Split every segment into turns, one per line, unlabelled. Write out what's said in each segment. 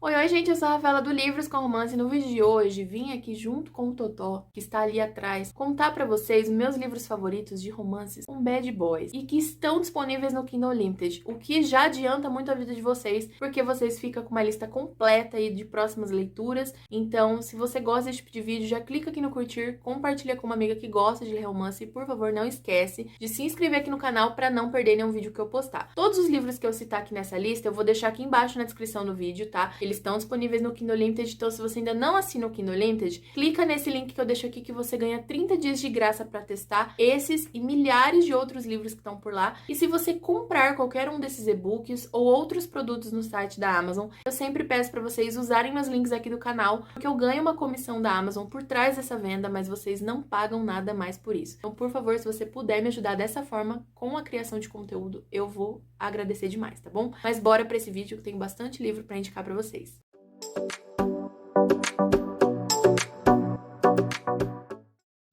Oi, gente, eu sou a Rafaela do Livros com Romance e no vídeo de hoje vim aqui junto com o Totó, que está ali atrás, contar pra vocês os meus livros favoritos de romances com bad boys e que estão disponíveis no Kindle Unlimited, o que já adianta muito a vida de vocês, porque vocês ficam com uma lista completa aí de próximas leituras. Então, se você gosta desse tipo de vídeo, já clica aqui no curtir, compartilha com uma amiga que gosta de ler romance e, por favor, não esquece de se inscrever aqui no canal para não perder nenhum vídeo que eu postar. Todos os livros que eu citar aqui nessa lista, eu vou deixar aqui embaixo na descrição do vídeo, tá? Eles estão disponíveis no Kindle Unlimited, então se você ainda não assina o Kindle Unlimited, clica nesse link que eu deixo aqui que você ganha 30 dias de graça para testar esses e milhares de outros livros que estão por lá. E se você comprar qualquer um desses e-books ou outros produtos no site da Amazon, eu sempre peço para vocês usarem meus links aqui do canal, porque eu ganho uma comissão da Amazon por trás dessa venda, mas vocês não pagam nada mais por isso. Então, por favor, se você puder me ajudar dessa forma com a criação de conteúdo, eu vou agradecer demais, tá bom? Mas bora para esse vídeo que tem bastante livro para indicar para vocês.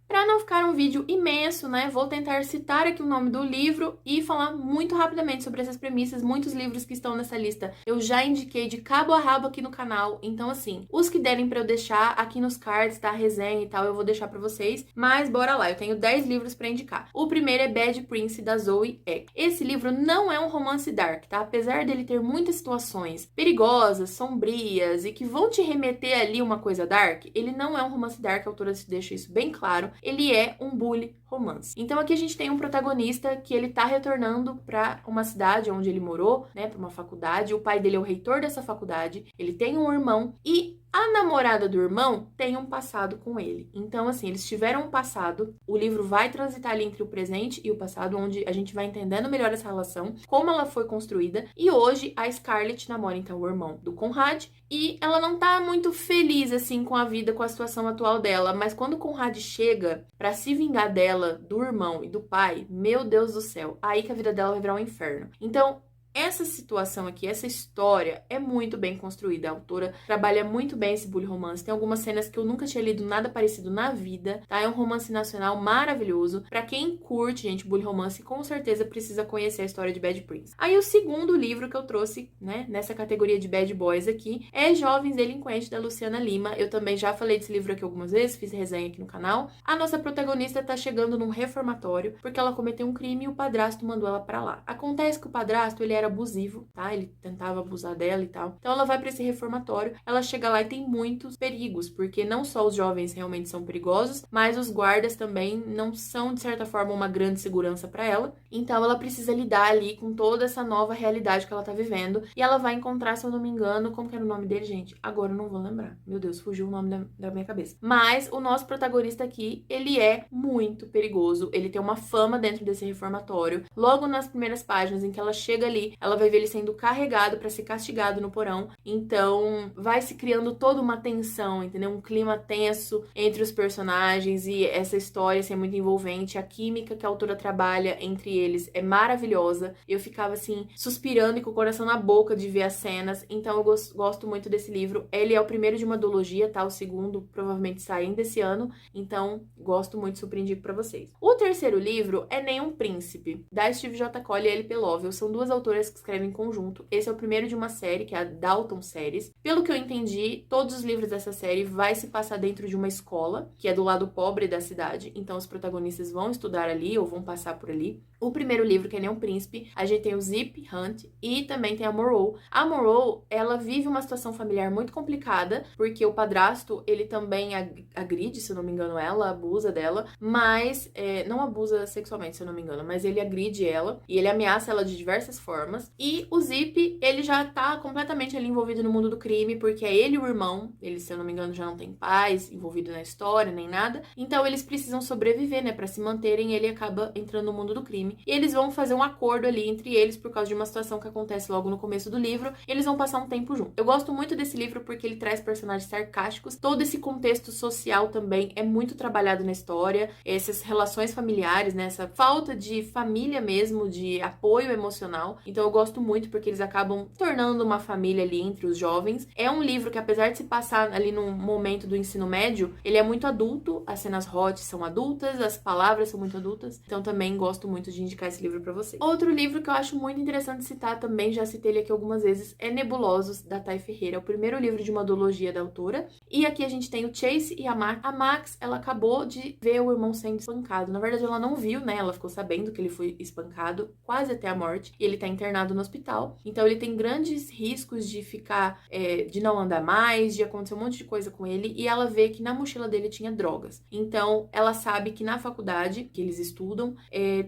Para não ficar um vídeo imenso, né, vou tentar citar aqui o nome do livro e falar muito rapidamente sobre essas premissas. Muitos livros que estão nessa lista eu já indiquei de cabo a rabo aqui no canal, então assim, os que derem para eu deixar aqui nos cards, tá, resenha e tal, eu vou deixar para vocês, mas bora lá, eu tenho 10 livros para indicar. O primeiro é Bad Prince, da Zoe Egg. Esse livro não é um romance dark, tá, apesar dele ter muitas situações perigosas, sombrias e que vão te remeter ali uma coisa dark, ele não é um romance dark, a autora deixa isso bem claro. Ele é um bully romance. Então aqui a gente tem um protagonista que ele tá retornando para uma cidade onde ele morou, né, para uma faculdade. O pai dele é o reitor dessa faculdade. Ele tem um irmão e a namorada do irmão tem um passado com ele. Então, assim, eles tiveram um passado. O livro vai transitar ali entre o presente e o passado, onde a gente vai entendendo melhor essa relação, como ela foi construída. E hoje a Scarlett namora, então, o irmão do Conrad. E ela não tá muito feliz, assim, com a vida, com a situação atual dela. Mas quando o Conrad chega pra se vingar dela, do irmão e do pai, meu Deus do céu, aí que a vida dela vai virar um inferno. Então, essa situação aqui, essa história é muito bem construída. A autora trabalha muito bem esse bully romance. Tem algumas cenas que eu nunca tinha lido nada parecido na vida, tá? É um romance nacional maravilhoso. Pra quem curte, gente, bully romance, com certeza precisa conhecer a história de Bad Prince. Aí o segundo livro que eu trouxe, né, nessa categoria de bad boys aqui, é Jovens Delinquentes, da Luciana Lima. Eu também já falei desse livro aqui algumas vezes, fiz resenha aqui no canal. A nossa protagonista tá chegando num reformatório porque ela cometeu um crime e o padrasto mandou ela pra lá. Acontece que o padrasto, ele era abusivo, tá? Ele tentava abusar dela e tal. Então ela vai para esse reformatório, ela chega lá e tem muitos perigos, porque não só os jovens realmente são perigosos, mas os guardas também não são, de certa forma, uma grande segurança para ela. Então ela precisa lidar ali com toda essa nova realidade que ela tá vivendo. E ela vai encontrar, se eu não me engano, como que era o nome dele, gente? Agora eu não vou lembrar. Meu Deus, fugiu o nome da minha cabeça. Mas o nosso protagonista aqui, ele é muito perigoso. Ele tem uma fama dentro desse reformatório. Logo nas primeiras páginas em que ela chega ali, ela vai ver ele sendo carregado para ser castigado no porão. Então, vai se criando toda uma tensão, entendeu? Um clima tenso entre os personagens e essa história assim, é muito envolvente. A química que a autora trabalha entre eles é maravilhosa. Eu ficava, assim, suspirando e com o coração na boca de ver as cenas. Então, eu gosto muito desse livro. Ele é o primeiro de uma duologia, tá? O segundo provavelmente sai ainda esse ano. Então, gosto muito, super indico pra vocês. O terceiro livro é Nenhum Príncipe, da Steve J. Cole e L.P. Lovell. São duas autoras que escrevem em conjunto. Esse é o primeiro de uma série, que é a Dalton Series. Pelo que eu entendi, todos os livros dessa série vai se passar dentro de uma escola, que é do lado pobre da cidade. Então, os protagonistas vão estudar ali ou vão passar por ali. O primeiro livro, que é Nenhum Príncipe, a gente tem o Zip Hunt e também tem a Moreau. A Moreau, ela vive uma situação familiar muito complicada, porque o padrasto, ele também agride, se eu não me engano, ela, abusa dela, mas, não abusa sexualmente, se eu não me engano, mas ele agride ela e ele ameaça ela de diversas formas. E o Zip, ele já tá completamente ali envolvido no mundo do crime, porque é ele e o irmão, eles, se eu não me engano, já não tem pais envolvido na história, nem nada. Então, eles precisam sobreviver, né, pra se manterem, e ele acaba entrando no mundo do crime. E eles vão fazer um acordo ali entre eles por causa de uma situação que acontece logo no começo do livro. E eles vão passar um tempo juntos. Eu gosto muito desse livro porque ele traz personagens sarcásticos. Todo esse contexto social também é muito trabalhado na história. Essas relações familiares, né? Essa falta de família mesmo, de apoio emocional. Então Então eu gosto muito porque eles acabam tornando uma família ali entre os jovens. É um livro que, apesar de se passar ali no momento do ensino médio, ele é muito adulto, as cenas hot são adultas, as palavras são muito adultas. Então também gosto muito de indicar esse livro pra vocês. Outro livro que eu acho muito interessante citar também, já citei ele aqui algumas vezes, é Nebulosos, da Thay Ferreira. É o primeiro livro de uma duologia da autora. E aqui a gente tem o Chase e a Max. A Max, ela acabou de ver o irmão sendo espancado. Na verdade, ela não viu, né? Ela ficou sabendo que ele foi espancado quase até a morte. E ele tá internado no hospital. Então, ele tem grandes riscos de ficar, de não andar mais, de acontecer um monte de coisa com ele. E ela vê que na mochila dele tinha drogas. Então, ela sabe que na faculdade que eles estudam,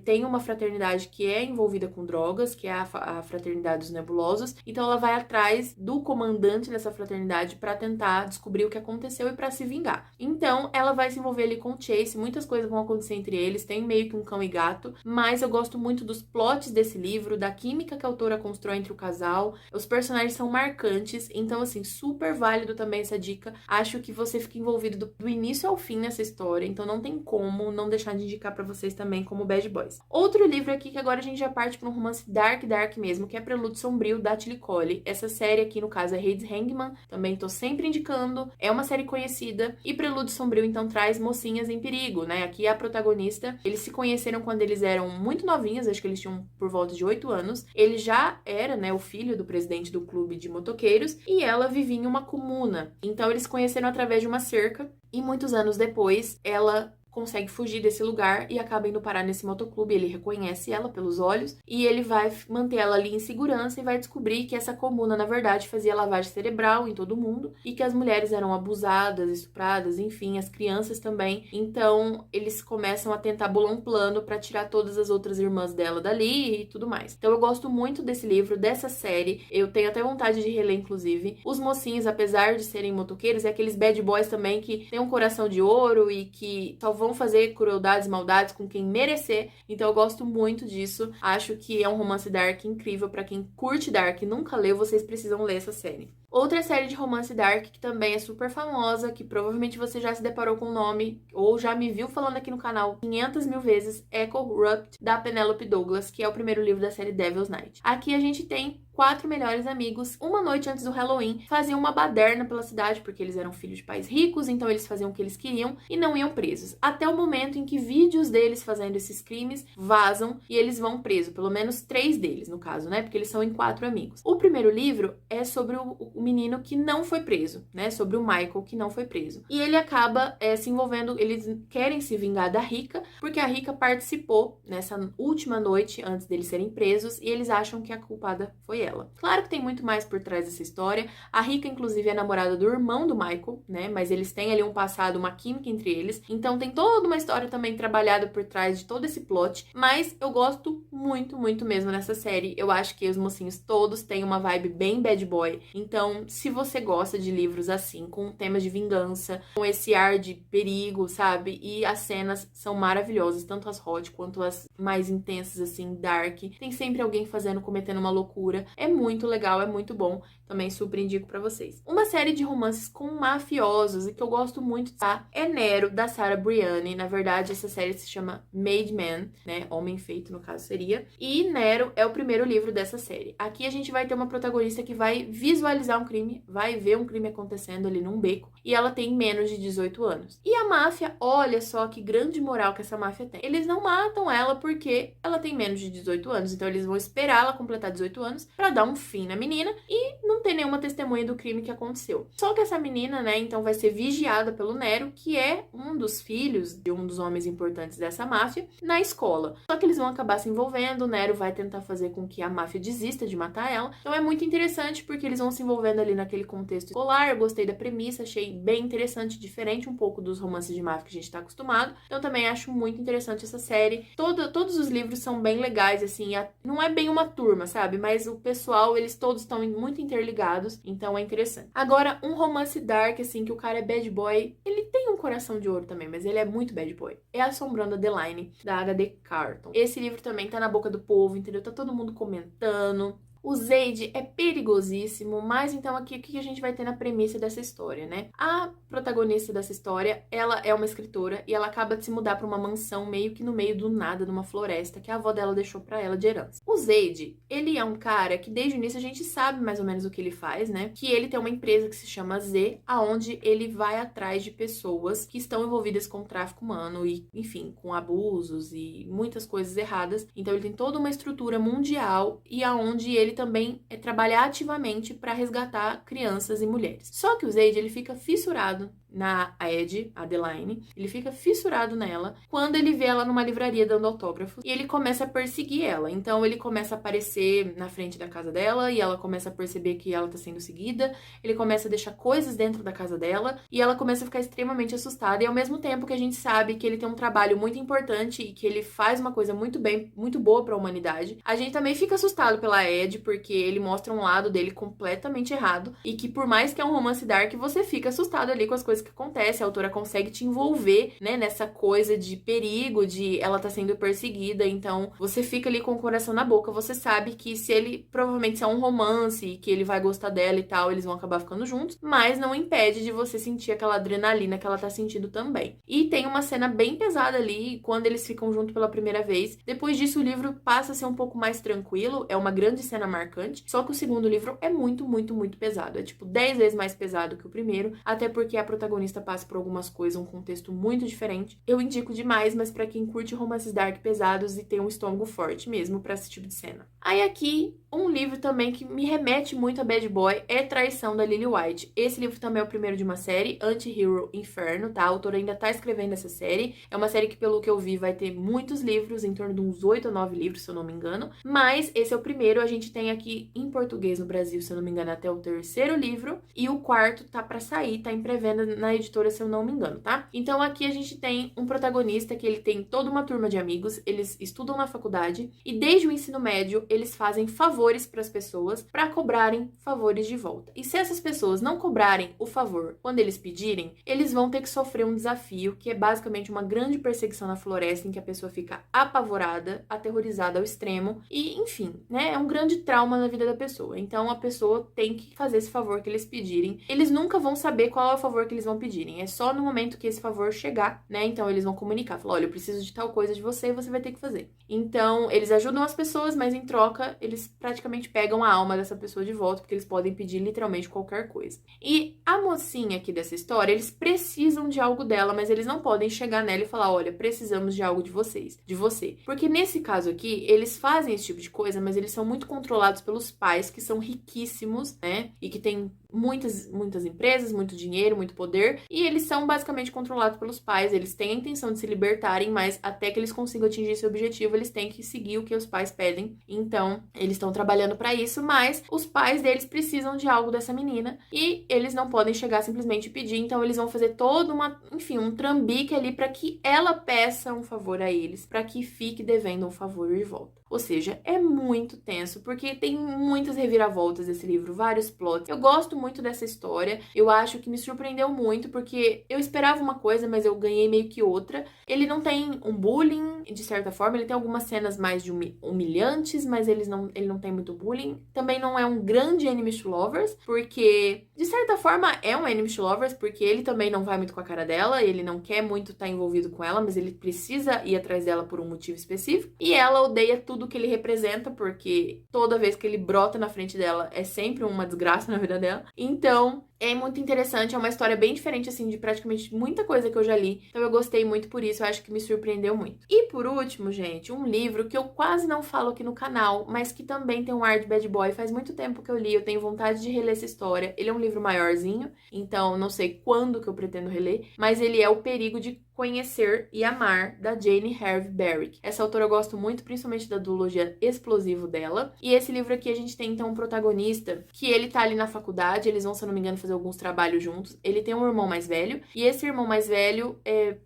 tem uma fraternidade que é envolvida com drogas, que é a Fraternidade dos Nebulosos. Então, ela vai atrás do comandante dessa fraternidade para tentar descobrir o que aconteceu e para se vingar. Então, ela vai se envolver ali com o Chase, muitas coisas vão acontecer entre eles, tem meio que um cão e gato, mas eu gosto muito dos plots desse livro, da química que a autora constrói entre o casal, os personagens são marcantes, então, assim, super válido também essa dica. Acho que você fica envolvido do início ao fim nessa história, então não tem como não deixar de indicar para vocês também como Bad Boys. Outro livro aqui que agora a gente já parte para um romance dark mesmo, que é Prelúdio Sombrio, da Tilly Colley. Essa série aqui, no caso, é Hades Hangman, também tô sempre indicando, é uma série conhecida, e Prelúdio Sombrio, então, traz mocinhas em perigo, né? Aqui a protagonista, eles se conheceram quando eles eram muito novinhos, acho que eles tinham por volta de 8 anos, ele já era, né, o filho do presidente do clube de motoqueiros, e ela vivia em uma comuna, então eles se conheceram através de uma cerca, e muitos anos depois, ela consegue fugir desse lugar e acaba indo parar nesse motoclube. Ele reconhece ela pelos olhos e ele vai manter ela ali em segurança e vai descobrir que essa comuna, na verdade, fazia lavagem cerebral em todo mundo e que as mulheres eram abusadas, estupradas, enfim, as crianças também. Então, eles começam a tentar bolar um plano para tirar todas as outras irmãs dela dali e tudo mais. Então, eu gosto muito desse livro, dessa série. Eu tenho até vontade de reler, inclusive. Os mocinhos, apesar de serem motoqueiros, é aqueles bad boys também que têm um coração de ouro e que só vão fazer crueldades e maldades com quem merecer. Então eu gosto muito disso. Acho que é um romance dark incrível. Pra quem curte dark e nunca leu, vocês precisam ler essa série. Outra série de romance dark que também é super famosa, que provavelmente você já se deparou com o nome ou já me viu falando aqui no canal 500 mil vezes, é Corrupt, da Penelope Douglas, que é o primeiro livro da série Devil's Night. Aqui a gente tem 4 melhores amigos, uma noite antes do Halloween, faziam uma baderna pela cidade, porque eles eram filhos de pais ricos, então eles faziam o que eles queriam e não iam presos. Até o momento em que vídeos deles fazendo esses crimes vazam e eles vão presos, pelo menos 3 deles, no caso, né? Porque eles são em 4 amigos. O primeiro livro é sobre o menino que não foi preso, né? Sobre o Michael, que não foi preso. E ele acaba se envolvendo, eles querem se vingar da Rika, porque a Rika participou nessa última noite antes deles serem presos e eles acham que a culpada foi ela. Claro que tem muito mais por trás dessa história. A Rika, inclusive, é namorada do irmão do Michael, né? Mas eles têm ali um passado, uma química entre eles. Então tem toda uma história também trabalhada por trás de todo esse plot. Mas eu gosto muito, muito mesmo dessa série. Eu acho que os mocinhos todos têm uma vibe bem bad boy. Então, se você gosta de livros assim, com temas de vingança, com esse ar de perigo, sabe? E as cenas são maravilhosas, tanto as hot quanto as mais intensas, assim, dark. Tem sempre alguém cometendo uma loucura. É muito legal, é muito bom. Também super indico pra vocês. Uma série de romances com mafiosos e que eu gosto muito, tá? É Nero, da Sarah Brianni. Na verdade, essa série se chama Made Man, né? Homem Feito, no caso, seria. E Nero é o primeiro livro dessa série. Aqui a gente vai ter uma protagonista que vai visualizar um crime, vai ver um crime acontecendo ali num beco. E ela tem menos de 18 anos. E a máfia, olha só que grande moral que essa máfia tem. Eles não matam ela porque ela tem menos de 18 anos. Então eles vão esperar ela completar 18 anos pra dar um fim na menina e não tem nenhuma testemunha do crime que aconteceu. Só que essa menina, né, então vai ser vigiada pelo Nero, que é um dos filhos de um dos homens importantes dessa máfia, na escola. Só que eles vão acabar se envolvendo, o Nero vai tentar fazer com que a máfia desista de matar ela. Então é muito interessante porque eles vão se envolvendo ali naquele contexto escolar. Eu gostei da premissa, achei bem interessante, diferente um pouco dos romances de máfia que a gente tá acostumado. Então também acho muito interessante essa série. Todos os livros são bem legais, assim, não é bem uma turma, sabe? Mas o pessoal, eles todos estão muito interligados, então é interessante. Agora, um romance dark, assim, que o cara é bad boy, ele tem um coração de ouro também, mas ele é muito bad boy. É Assombrando Adeline, da H.D. Carton. Esse livro também tá na boca do povo, entendeu? Tá todo mundo comentando. O Zayd é perigosíssimo, mas então aqui o que a gente vai ter na premissa dessa história, né? A protagonista dessa história, ela é uma escritora e ela acaba de se mudar para uma mansão meio que no meio do nada, numa floresta, que a avó dela deixou para ela de herança. O Zayd, ele é um cara que desde o início a gente sabe mais ou menos o que ele faz, né? Que ele tem uma empresa que se chama Z, aonde ele vai atrás de pessoas que estão envolvidas com tráfico humano e, enfim, com abusos e muitas coisas erradas. Então ele tem toda uma estrutura mundial e aonde ele também trabalha ativamente para resgatar crianças e mulheres. Só que o Zayd, ele fica fissurado na Ed, Adeline, ele fica fissurado nela quando ele vê ela numa livraria dando autógrafos e ele começa a perseguir ela. Então ele começa a aparecer na frente da casa dela e ela começa a perceber que ela tá sendo seguida, ele começa a deixar coisas dentro da casa dela e ela começa a ficar extremamente assustada. E ao mesmo tempo que a gente sabe que ele tem um trabalho muito importante e que ele faz uma coisa muito bem, muito boa para a humanidade, a gente também fica assustado pela Ed porque ele mostra um lado dele completamente errado e que por mais que é um romance dark, você fica assustado ali com as coisas que acontece, a autora consegue te envolver, né, nessa coisa de perigo, de ela tá sendo perseguida, então você fica ali com o coração na boca, você sabe que se ele, provavelmente se é um romance e que ele vai gostar dela e tal, eles vão acabar ficando juntos, mas não impede de você sentir aquela adrenalina que ela tá sentindo também. E tem uma cena bem pesada ali, quando eles ficam juntos pela primeira vez, depois disso o livro passa a ser um pouco mais tranquilo, é uma grande cena marcante, só que o segundo livro é muito, muito, muito pesado, é tipo 10 vezes mais pesado que o primeiro, até porque a protagonista passa por algumas coisas, um contexto muito diferente. Eu indico demais, mas pra quem curte romances dark pesados e tem um estômago forte mesmo pra esse tipo de cena. Aí aqui, um livro também que me remete muito a Bad Boy é Traição da Lily White. Esse livro também é o primeiro de uma série, Anti-Hero Inferno, tá? A autora ainda tá escrevendo essa série. É uma série que, pelo que eu vi, vai ter muitos livros, em torno de uns 8 ou 9 livros, se eu não me engano. Mas esse é o primeiro, a gente tem aqui em português no Brasil, se eu não me engano, até o terceiro livro. E o quarto tá pra sair, tá em pré-venda na editora, se eu não me engano, tá? Então aqui a gente tem um protagonista que ele tem toda uma turma de amigos, eles estudam na faculdade e desde o ensino médio eles fazem favores para as pessoas para cobrarem favores de volta. E se essas pessoas não cobrarem o favor quando eles pedirem, eles vão ter que sofrer um desafio que é basicamente uma grande perseguição na floresta em que a pessoa fica apavorada, aterrorizada ao extremo e, enfim, né, é um grande trauma na vida da pessoa. Então a pessoa tem que fazer esse favor que eles pedirem. Eles nunca vão saber qual é o favor que eles vão pedirem. É só no momento que esse favor chegar, né? Então eles vão comunicar, falar, olha, eu preciso de tal coisa de você e você vai ter que fazer. Então eles ajudam as pessoas, mas em troca eles praticamente pegam a alma dessa pessoa de volta, porque eles podem pedir literalmente qualquer coisa. E a mocinha aqui dessa história, eles precisam de algo dela, mas eles não podem chegar nela e falar, olha, precisamos de algo de vocês, de você. Porque nesse caso aqui, eles fazem esse tipo de coisa, mas eles são muito controlados pelos pais, que são riquíssimos, né? E que têm muitas empresas, muito dinheiro, muito poder, e eles são basicamente controlados pelos pais, eles têm a intenção de se libertarem, mas até que eles consigam atingir esse objetivo, eles têm que seguir o que os pais pedem. Então, eles estão trabalhando para isso, mas os pais deles precisam de algo dessa menina e eles não podem chegar simplesmente e pedir, então eles vão fazer todo um trambique ali para que ela peça um favor a eles, para que fique devendo um favor de volta. Ou seja, é muito tenso, porque tem muitas reviravoltas esse livro, vários plots. Eu gosto muito dessa história, eu acho que me surpreendeu muito, porque eu esperava uma coisa, mas eu ganhei meio que outra. Ele não tem um bullying, de certa forma, ele tem algumas cenas mais de humilhantes, mas ele não tem muito bullying. Também não é um grande enemies to lovers, porque, de certa forma, é um enemies to lovers, porque ele também não vai muito com a cara dela, ele não quer muito estar envolvido com ela, mas ele precisa ir atrás dela por um motivo específico. E ela odeia tudo que ele representa, porque toda vez que ele brota na frente dela é sempre uma desgraça na vida dela. Então, é muito interessante, é uma história bem diferente, assim, de praticamente muita coisa que eu já li. Então eu gostei muito por isso, eu acho que me surpreendeu muito. E por último, gente, um livro que eu quase não falo aqui no canal, mas que também tem um ar de bad boy. Faz muito tempo que eu li, eu tenho vontade de reler essa história. Ele é um livro maiorzinho, então não sei quando que eu pretendo reler, mas ele é O Perigo de Conhecer e Amar, da Jane Harve Barrick. Essa autora eu gosto muito, principalmente da duologia Explosivo dela. E esse livro aqui a gente tem, então, um protagonista que ele tá ali na faculdade, eles vão, se eu não me engano, fazer alguns trabalhos juntos. Ele tem um irmão mais velho, e esse irmão mais velho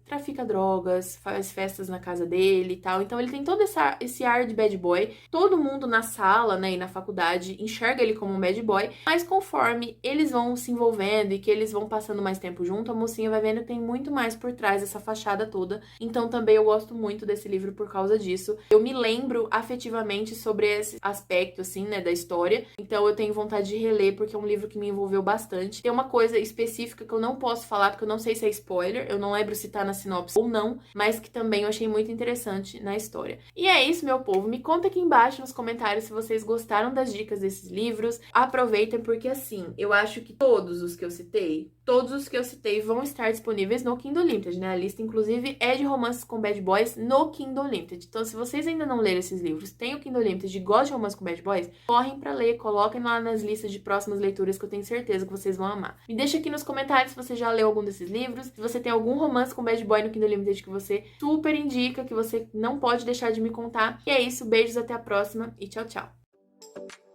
trafica drogas, faz festas na casa dele e tal. Então ele tem todo esse ar de bad boy. Todo mundo na sala, né, e na faculdade enxerga ele como um bad boy, mas conforme eles vão se envolvendo e que eles vão passando mais tempo junto, a mocinha vai vendo que tem muito mais por trás dessa essa fachada toda. Então também eu gosto muito desse livro por causa disso. Eu me lembro afetivamente sobre esse aspecto, assim, né, da história. Então eu tenho vontade de reler, porque é um livro que me envolveu bastante. Tem uma coisa específica que eu não posso falar, porque eu não sei se é spoiler, eu não lembro se tá na sinopse ou não, mas que também eu achei muito interessante na história. E é isso, meu povo. Me conta aqui embaixo nos comentários se vocês gostaram das dicas desses livros. Aproveitem, porque assim, eu acho que todos os que eu citei vão estar disponíveis no Kindle Unlimited, né? A lista, inclusive, é de romances com bad boys no Kindle Unlimited. Então, se vocês ainda não leram esses livros, tem o Kindle Unlimited e gostam de romance com bad boys, correm pra ler, coloquem lá nas listas de próximas leituras que eu tenho certeza que vocês vão amar. Me deixa aqui nos comentários se você já leu algum desses livros, se você tem algum romance com bad boy no Kindle Unlimited que você super indica, que você não pode deixar de me contar. E é isso, beijos, até a próxima e tchau, tchau!